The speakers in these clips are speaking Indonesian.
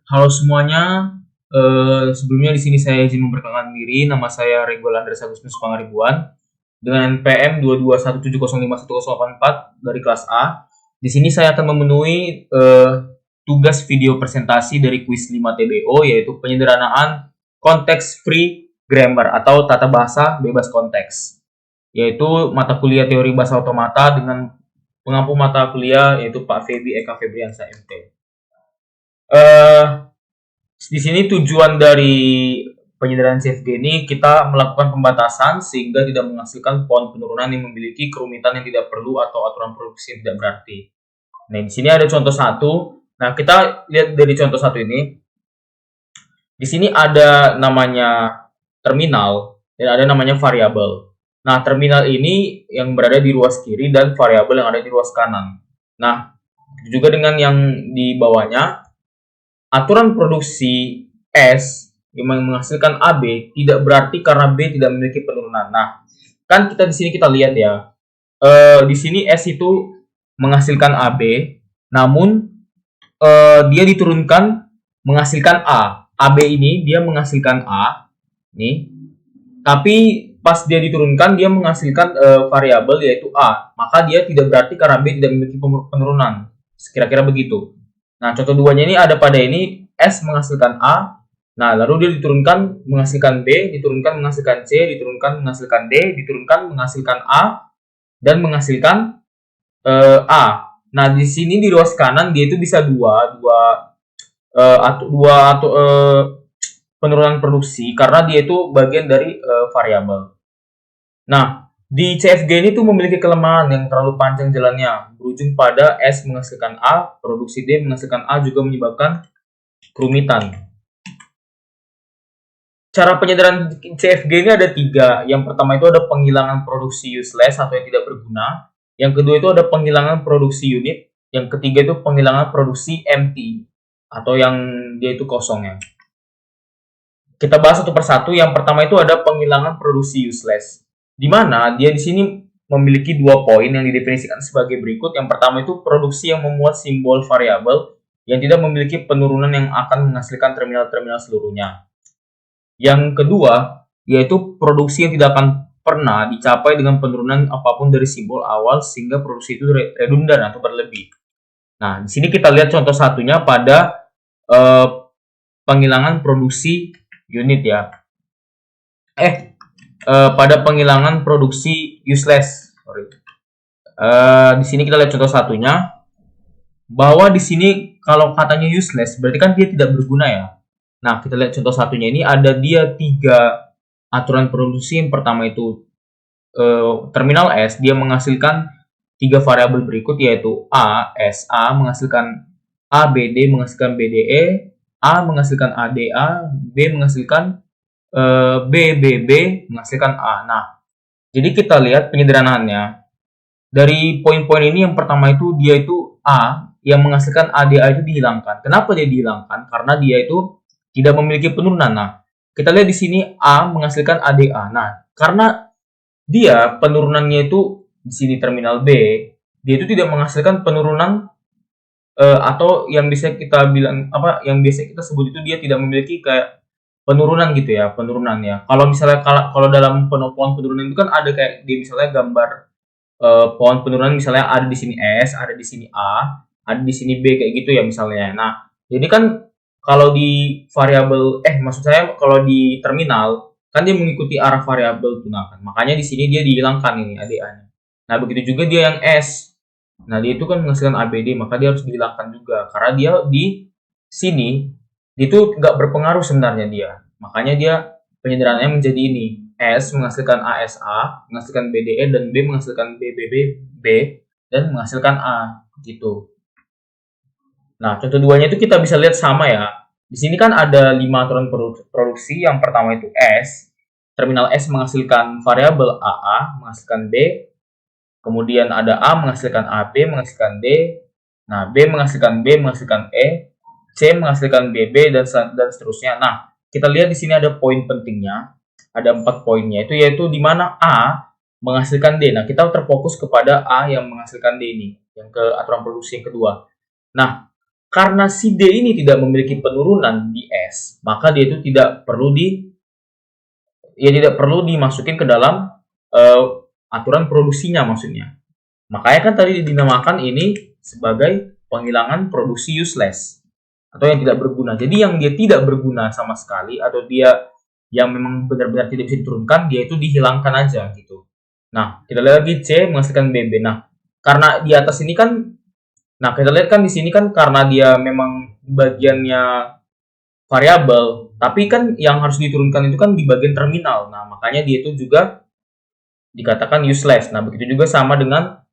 Halo semuanya, sebelumnya di sini saya izin memperkenalkan diri. Nama saya Rego Landres Agustinus Pangaribuan dengan NPM 221705184 dari kelas A. Di sini saya akan memenuhi tugas video presentasi dari kuis 5 TBO, yaitu penyederhanaan konteks free grammar atau tata bahasa bebas konteks, yaitu mata kuliah teori bahasa otomata dengan pengampu mata kuliah yaitu Pak Febi Eka Febriansa MT. Eh, Di sini tujuan dari penyederhanaan CFG ini kita melakukan pembatasan sehingga tidak menghasilkan pohon penurunan yang memiliki kerumitan yang tidak perlu atau aturan produksi yang tidak berarti. Nah, di sini ada contoh satu. Nah, kita lihat dari contoh satu ini. Di sini ada namanya terminal dan ada namanya variabel. Nah, terminal ini yang berada di ruas kiri dan variabel yang ada di ruas kanan. Nah, juga dengan yang di bawahnya, aturan produksi S yang menghasilkan AB tidak berarti karena B tidak memiliki penurunan. Nah, kan kita di sini kita lihat ya, di sini S itu menghasilkan AB, namun dia diturunkan menghasilkan A. AB ini dia menghasilkan A, nih, tapi pas dia diturunkan dia menghasilkan variabel yaitu A, maka dia tidak berarti karena B tidak memiliki penurunan. Kira-kira begitu. Nah, contoh duanya ini ada pada ini S menghasilkan A. Nah, lalu dia diturunkan menghasilkan B, diturunkan menghasilkan C, diturunkan menghasilkan D, diturunkan menghasilkan A, dan menghasilkan A. Nah, di sini di ruas kanan dia itu bisa atau penurunan produksi karena dia itu bagian dari variabel. Nah, di CFG ini tuh memiliki kelemahan yang terlalu panjang jalannya, berujung pada S menghasilkan A, produksi D menghasilkan A juga menyebabkan kerumitan. Cara penyederhanaan CFG ini ada 3. Yang pertama itu ada penghilangan produksi useless atau yang tidak berguna. Yang kedua itu ada penghilangan produksi unit. Yang ketiga itu penghilangan produksi empty atau yang dia itu kosong ya. Kita bahas satu persatu. Yang pertama itu ada penghilangan produksi useless, di mana dia di sini memiliki 2 poin yang didefinisikan sebagai berikut. Yang pertama itu produksi yang memuat simbol variabel yang tidak memiliki penurunan yang akan menghasilkan terminal-terminal seluruhnya. Yang kedua, yaitu produksi yang tidak akan pernah dicapai dengan penurunan apapun dari simbol awal sehingga produksi itu redundan atau berlebih. Nah, di sini kita lihat contoh satunya pada penghilangan produksi unit ya. Pada penghilangan produksi useless. Di sini kita lihat contoh satunya, bahwa di sini kalau katanya useless berarti kan dia tidak berguna ya. Nah, kita lihat contoh satunya ini ada dia 3 aturan produksi. Yang pertama itu terminal S dia menghasilkan 3 variabel berikut yaitu A, SA menghasilkan ABD menghasilkan BDE, A menghasilkan ADA, B menghasilkan BBB menghasilkan A. Nah, jadi kita lihat penyederhanaannya. Dari poin-poin ini yang pertama itu dia itu A yang menghasilkan ADA itu dihilangkan. Kenapa dia dihilangkan? Karena dia itu tidak memiliki penurunan. Nah, kita lihat di sini A menghasilkan ADA. Nah, karena dia penurunannya itu di sini terminal B, dia itu tidak menghasilkan penurunan atau yang bisa kita bilang yang biasa kita sebut itu dia tidak memiliki kayak penurunan gitu ya, penurunan ya. Kalau misalnya kalau dalam pohon penurunan itu kan ada kayak dia misalnya gambar pohon penurunan, misalnya ada di sini S, ada di sini A, ada di sini B kayak gitu ya misalnya. Nah, jadi kan kalau di variabel maksud saya kalau di terminal kan dia mengikuti arah variabel gunakan. Makanya di sini dia dihilangkan ini ADA-nya. Nah, begitu juga dia yang S. Nah, dia itu kan menghasilkan ABD, maka dia harus dihilangkan juga karena dia di sini itu nggak berpengaruh sebenarnya dia. Makanya dia penyederhanaannya menjadi ini. S menghasilkan ASA, menghasilkan BDE, dan B menghasilkan BBB, dan menghasilkan A, gitu. Nah, contoh duanya itu kita bisa lihat sama ya. Di sini kan ada 5 aturan produksi. Yang pertama itu S. Terminal S menghasilkan variabel AA, menghasilkan B. Kemudian ada A menghasilkan AB, menghasilkan D. Nah, B menghasilkan B, menghasilkan E. C menghasilkan BB, dan seterusnya. Nah, kita lihat di sini ada poin pentingnya. Ada 4 poinnya, yaitu di mana A menghasilkan D. Nah, kita terfokus kepada A yang menghasilkan D ini, yang ke aturan produksi yang kedua. Nah, karena si D ini tidak memiliki penurunan di S, maka dia itu tidak perlu dimasukin ke dalam aturan produksinya maksudnya. Makanya kan tadi dinamakan ini sebagai penghilangan produksi useless atau yang tidak berguna. Jadi yang dia tidak berguna sama sekali atau dia yang memang benar-benar tidak bisa diturunkan, dia itu dihilangkan aja gitu. Nah, kita lihat lagi C menghasilkan BB. Nah, karena di atas ini kan, nah kita lihat kan di sini kan karena dia memang bagiannya variabel, tapi kan yang harus diturunkan itu kan di bagian terminal. Nah, makanya dia itu juga dikatakan useless. Nah, begitu juga sama dengan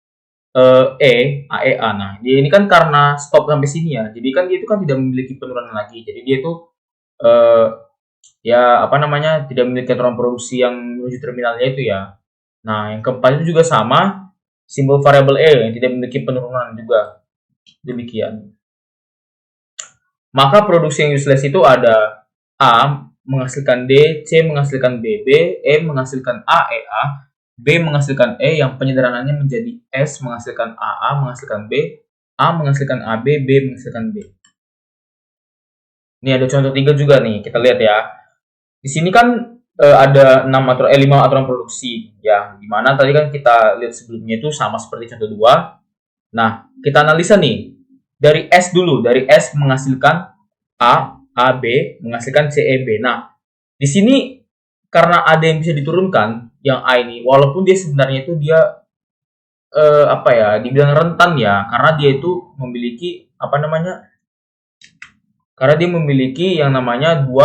AEA. Nah, dia ini kan karena stop sampai sini ya. Jadi kan dia itu kan tidak memiliki penurunan lagi. Jadi dia itu tidak memiliki aturan produksi yang menuju terminalnya itu ya. Nah, yang keempat itu juga sama, simbol variabel E yang tidak memiliki penurunan juga. Demikian. Maka produksi yang useless itu ada A menghasilkan D, C menghasilkan BB, E menghasilkan AEA, B menghasilkan E yang penyederhanaannya menjadi S menghasilkan AA menghasilkan B, A menghasilkan AB, B menghasilkan B. Ini ada contoh 3 juga nih, kita lihat ya. Di sini kan ada 5 aturan produksi ya, dimana tadi kan kita lihat sebelumnya itu sama seperti contoh 2. Nah, kita analisa nih. Dari S dulu, dari S menghasilkan A, AB menghasilkan CEB. Nah, di sini karena ada yang bisa diturunkan, yang A ini, walaupun dia sebenarnya itu dia dibilang rentan ya, karena dia itu memiliki karena dia memiliki yang namanya 2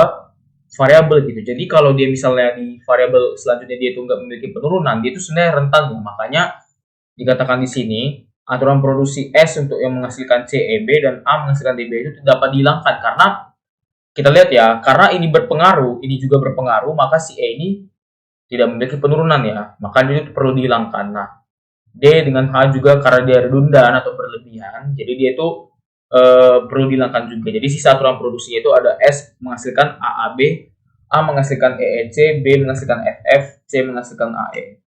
variabel gitu. Jadi kalau dia misalnya di variabel selanjutnya dia itu nggak memiliki penurunan, dia itu sebenarnya rentan ya. Makanya dikatakan di sini aturan produksi S untuk yang menghasilkan CEB dan A menghasilkan DB itu dapat dihilangkan karena kita lihat ya, karena ini berpengaruh, ini juga berpengaruh, maka si E ini tidak memiliki penurunan ya, maka dia itu perlu dihilangkan. Nah, D dengan H juga karena dia redundan atau berlebihan, jadi dia itu perlu dihilangkan juga. Jadi sisa aturan produksinya itu ada S menghasilkan AAB, A menghasilkan EEC, B menghasilkan FF, C menghasilkan AE.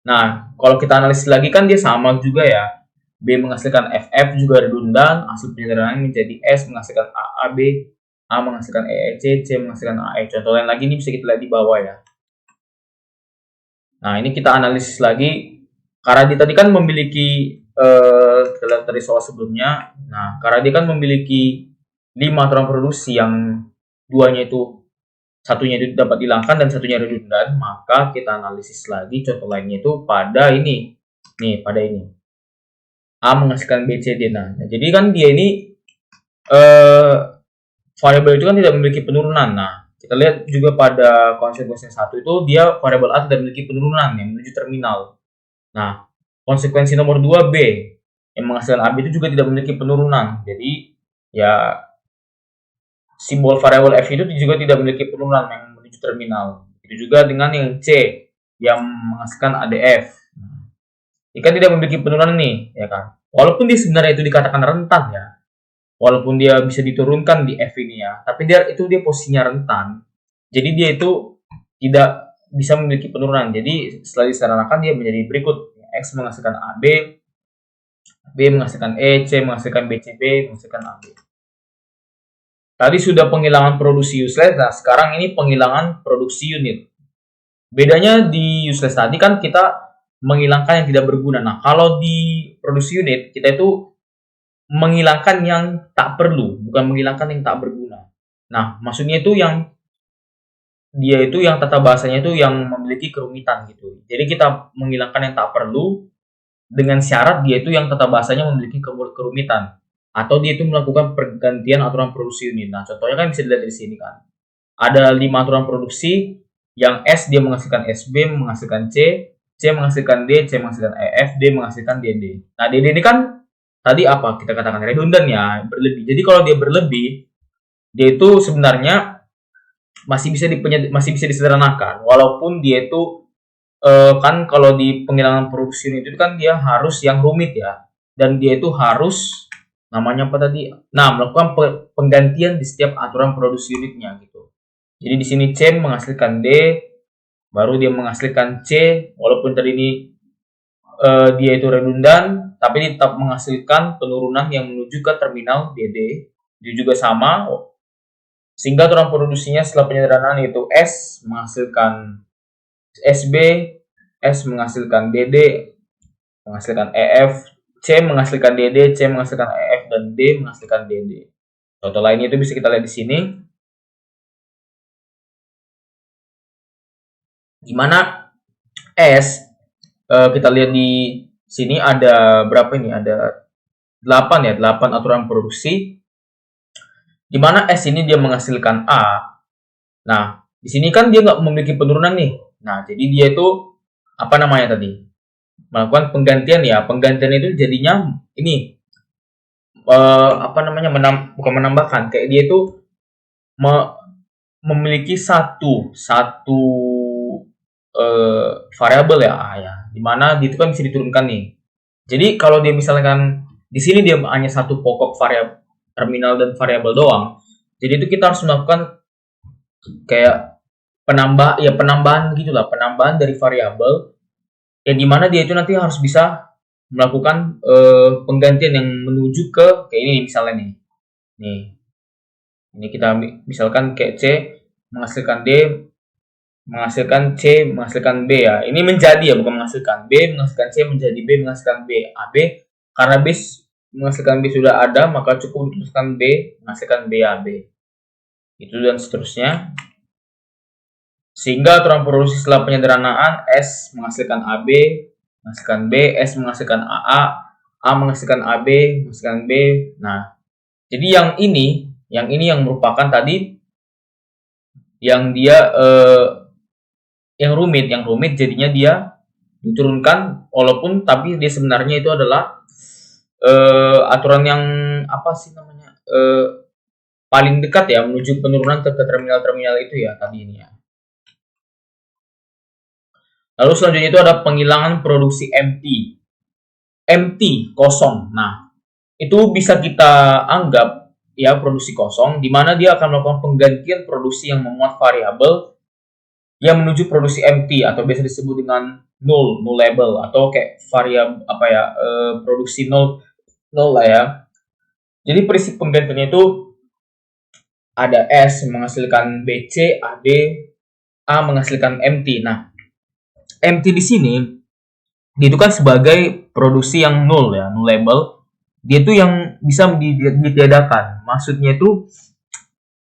Nah, kalau kita analisis lagi kan dia sama juga ya. B menghasilkan FF juga redundan, hasil penyederhanaan menjadi S menghasilkan AAB, A menghasilkan EEC, C menghasilkan AE. Contoh lain lagi ini bisa kita lihat di bawah ya. Nah, ini kita analisis lagi. Karena dia tadi kan memiliki, kita lihat dari soal sebelumnya. Nah, karena dia kan memiliki 5 aturan produksi yang satunya itu dapat dihilangkan dan satunya redundan, maka kita analisis lagi contoh lainnya itu pada ini. Nih, pada ini. A menghasilkan B, C, D. Nah, jadi kan dia ini variabel itu kan tidak memiliki penurunan. Nah, kita lihat juga pada konsekuensi 1 itu dia variabel A tidak memiliki penurunan yang menuju terminal. Nah, konsekuensi nomor 2 B yang menghasilkan AB itu juga tidak memiliki penurunan. Jadi, ya simbol variabel F itu juga tidak memiliki penurunan yang menuju terminal. Itu juga dengan yang C yang menghasilkan ADF. Ini kan tidak memiliki penurunan nih, ya kan? Walaupun dia sebenarnya itu dikatakan rentan ya. Walaupun dia bisa diturunkan di F ini ya, tapi dia posisinya rentan. Jadi dia itu tidak bisa memiliki penurunan. Jadi setelah disederhanakan dia menjadi berikut. X menghasilkan AB, B menghasilkan E, C menghasilkan BCB, menghasilkan AB. Tadi sudah penghilangan produksi useless, nah sekarang ini penghilangan produksi unit. Bedanya di useless tadi kan kita menghilangkan yang tidak berguna. Nah, kalau di produksi unit, kita itu menghilangkan yang tak perlu, bukan menghilangkan yang tak berguna. Nah, maksudnya itu yang tata bahasanya itu yang memiliki kerumitan gitu. Jadi kita menghilangkan yang tak perlu dengan syarat dia itu yang tata bahasanya memiliki kerumitan. Atau dia itu melakukan pergantian aturan produksi unit. Nah, contohnya kan bisa dilihat di sini kan. Ada 5 aturan produksi, yang S dia menghasilkan SB, menghasilkan C, C menghasilkan D, C menghasilkan EF, D menghasilkan DD. Nah, DD ini kan tadi apa kita katakan redundan ya, berlebih. Jadi kalau dia berlebih, dia itu sebenarnya masih bisa disederhanakan. Walaupun dia itu kan kalau di penghilangan produksi unit itu kan dia harus yang rumit ya. Dan dia itu harus namanya apa tadi? Nah, melakukan penggantian di setiap aturan produksi unitnya gitu. Jadi di sini C menghasilkan D, baru dia menghasilkan C, walaupun tadi ini dia itu redundan, tapi tetap menghasilkan penurunan yang menuju ke terminal DD. Itu juga sama, sehingga aturan produksinya setelah penyederhanaan yaitu S menghasilkan SB, S menghasilkan DD, menghasilkan EF, C menghasilkan DD, C menghasilkan EF, dan D menghasilkan DD. Contoh lainnya itu bisa kita lihat di sini. Dimana S, kita lihat di sini ada berapa ini? Ada 8 ya, 8 aturan produksi. Dimana S ini dia menghasilkan A. Nah, di sini kan dia nggak memiliki penurunan nih. Nah, jadi dia itu apa namanya tadi? Melakukan penggantian ya. Penggantian itu jadinya ini apa namanya? Bukan menambahkan, kayak dia itu memiliki satu variabel ya A ya. Dimana dia itu kan bisa diturunkan nih. Jadi kalau dia misalkan di sini dia hanya satu pokok variabel terminal dan variabel doang. Jadi itu kita harus melakukan kayak penambahan gitulah, penambahan dari variabel yang dimana dia itu nanti harus bisa melakukan penggantian yang menuju ke kayak ini misalnya nih. Ini kita misalkan kayak C menghasilkan D, menghasilkan C, menghasilkan B ya. Ini menjadi ya, bukan menghasilkan. B menghasilkan C, menjadi B menghasilkan B. AB karena B menghasilkan B sudah ada, maka cukup dituliskan B menghasilkan BAB. Itu dan seterusnya. Sehingga aturan produksi setelah penyederhanaan S menghasilkan AB, menghasilkan B, S menghasilkan AA, A menghasilkan AB, menghasilkan B. Nah, jadi yang ini yang merupakan tadi yang dia yang rumit jadinya dia diturunkan, walaupun tapi dia sebenarnya itu adalah aturan yang apa sih namanya paling dekat ya menuju penurunan ke terminal-terminal itu ya tadi ini ya. Lalu selanjutnya itu ada penghilangan produksi empty kosong. Nah, itu bisa kita anggap ya produksi kosong, di mana dia akan melakukan penggantian produksi yang memuat variabel yang menuju produksi empty atau biasa disebut dengan nullable atau kayak variabel apa ya produksi nol lah ya. Jadi prinsip penggantiannya itu ada S menghasilkan BC, AD, A menghasilkan empty. Nah, empty di sini itu kan sebagai produksi yang null ya, nullable. Dia itu yang bisa ditiadakan. Maksudnya itu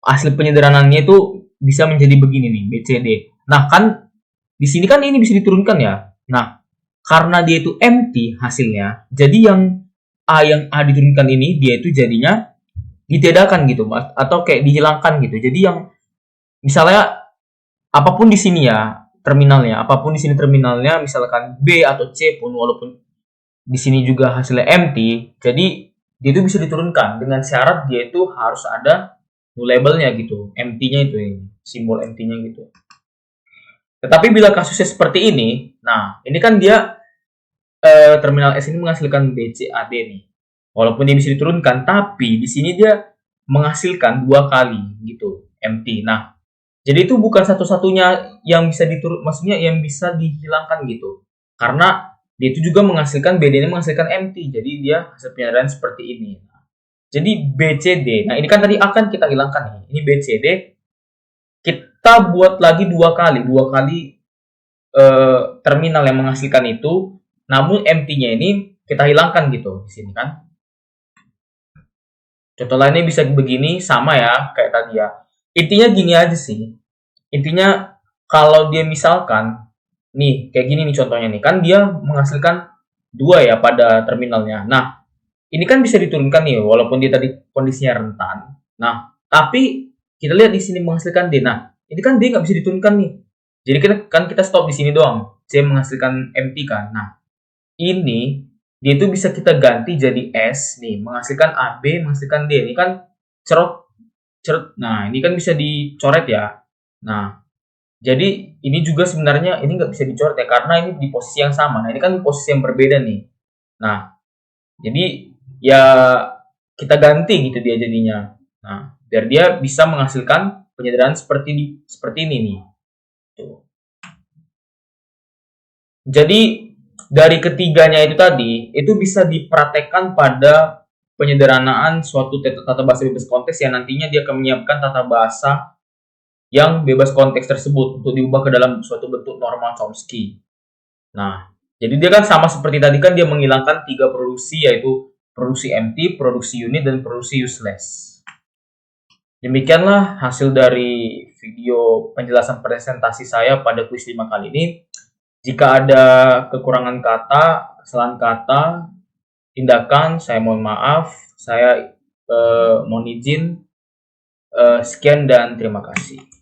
hasil penyederhanaannya itu bisa menjadi begini nih, BCD. Nah, kan di sini kan ini bisa diturunkan ya. Nah, karena dia itu empty hasilnya, jadi yang A diturunkan ini dia itu jadinya ditiadakan gitu, atau kayak dihilangkan gitu. Jadi yang misalnya apapun di sini ya terminalnya, misalkan B atau C pun walaupun di sini juga hasilnya empty, jadi dia itu bisa diturunkan dengan syarat dia itu harus ada nullable-nya gitu, empty-nya itu simbol empty-nya gitu. Tetapi bila kasusnya seperti ini, nah ini kan dia terminal S ini menghasilkan BCAD nih, walaupun dia bisa diturunkan, tapi di sini dia menghasilkan 2 kali gitu empty. Nah, jadi itu bukan satu-satunya yang bisa maksudnya yang bisa dihilangkan gitu, karena dia itu juga menghasilkan BD ini menghasilkan empty, jadi dia hasil penyederhanaan seperti ini. Jadi BCD, nah ini kan tadi akan kita hilangkan nih, ini BCD kita buat lagi dua kali terminal yang menghasilkan itu, namun empty-nya ini kita hilangkan gitu di sini kan. Contoh lainnya bisa begini, sama ya kayak tadi ya. Intinya gini aja sih. Intinya kalau dia misalkan nih kayak gini nih contohnya nih, kan dia menghasilkan 2 ya pada terminalnya. Nah, ini kan bisa diturunkan nih walaupun dia tadi kondisinya rentan. Nah, tapi kita lihat di sini menghasilkan D. Nah, ini kan D nggak bisa diturunkan nih. Jadi kita stop di sini doang. C menghasilkan empty kan. Nah, ini dia itu bisa kita ganti jadi S nih, menghasilkan AB, menghasilkan D. Ini kan cerot. Nah, ini kan bisa dicoret ya. Nah, jadi ini juga sebenarnya ini nggak bisa dicoret ya karena ini di posisi yang sama. Nah, ini kan di posisi yang berbeda nih. Nah, jadi ya kita ganti gitu dia jadinya. Nah, biar dia bisa menghasilkan penyederhanaan seperti ini nih. Tuh. Jadi dari ketiganya itu tadi, itu bisa dipraktekkan pada penyederhanaan suatu tata bahasa bebas konteks yang nantinya dia akan menyiapkan tata bahasa yang bebas konteks tersebut untuk diubah ke dalam suatu bentuk normal Chomsky. Nah, jadi dia kan sama seperti tadi kan dia menghilangkan 3 produksi, yaitu produksi empty, produksi unit, dan produksi useless. Demikianlah hasil dari video penjelasan presentasi saya pada kuis 5 kali ini. Jika ada kekurangan kata, kesalahan kata, tindakan, saya mohon maaf. Saya mohon izin. Sekian dan terima kasih.